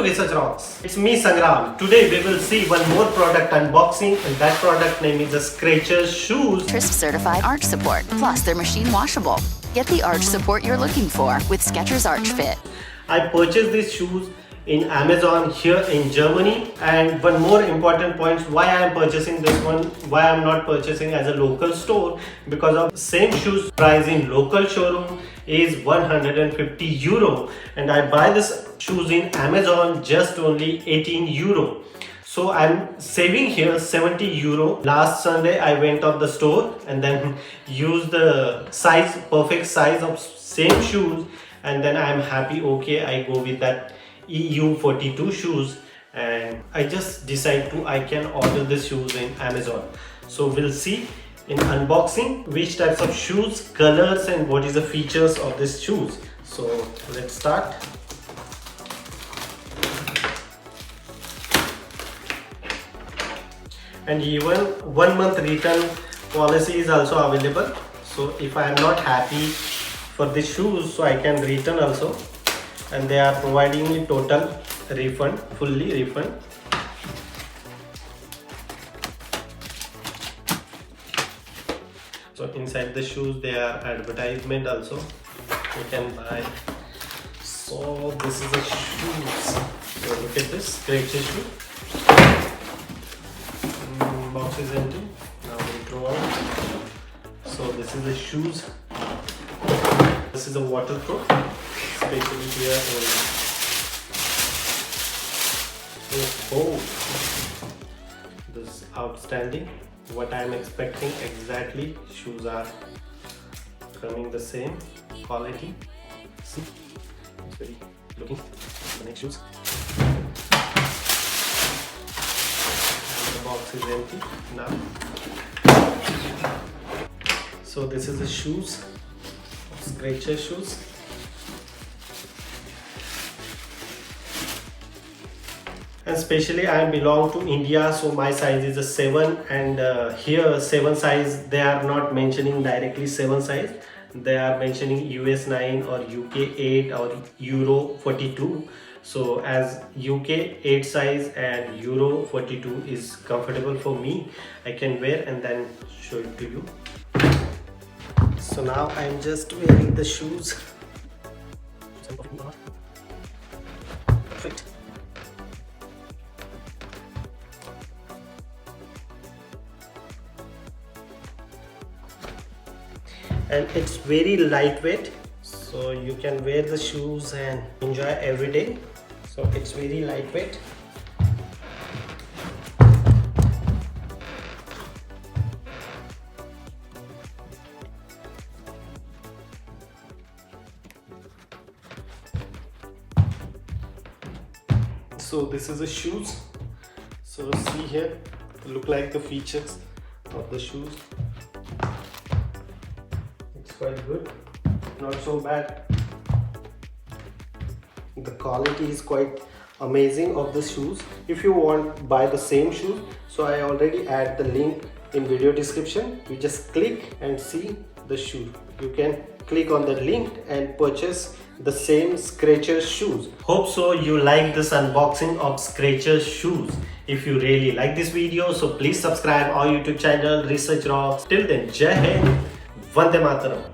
Research Rocks. It's me Sangram. Today we will see one more product unboxing, and that product name is the Skechers shoes. Crisp certified arch support, plus they're machine washable. Get the arch support you're looking for with Skechers Arch Fit. I purchased these shoes in Amazon here in Germany, and one more important point why I am purchasing this one, why I am not purchasing as a local store, because of same shoes price in local showroom is 150 euro, and I buy this shoes in Amazon just only 18 euro. So I'm saving here 70 euro. Last Sunday I went on the store and then used the size, perfect size of same shoes, and then I'm happy. Okay, I go with that EU42 shoes, and I just decide to I can order the shoes in Amazon. So we'll see in unboxing which types of shoes, colors, and what is the features of these shoes. So let's start. And even 1 month return policy is also available. So if I am not happy for the shoes, so I can return also, and they are providing me total refund, fully refund. So inside the shoes there are advertisement also, you can buy. So this is the shoes. So look at this Skechers shoe. Box is empty. Now we throw out. So this is the shoes. This is a waterproof, especially here in this is outstanding. What I am expecting exactly, shoes are coming the same quality. See, it's very looking. The next shoes. The box is empty now. So this is the shoes, Skechers shoes. And especially I belong to India, so my size is a 7, and here 7 size, they are not mentioning directly 7 size, they are mentioning US 9 or UK 8 or Euro 42. So as UK 8 size and Euro 42 is comfortable for me, I can wear and then show it to you. So now I'm just wearing the shoes. Perfect. And it's very lightweight, so you can wear the shoes and enjoy every day. So it's very lightweight. So this is the shoes. So see here, look like the features of the shoes. It's quite good, not so bad. The quality is quite amazing of the shoes. If you want buy the same shoes, so I already add the link in video description. You just click and see the shoe. You can click on the link and purchase the same Skechers shoes. Hope so you like this unboxing of Skechers shoes. If you really like this video, so please subscribe our YouTube channel Research Rocks. Till then, Jai Hind, Vande Mataram.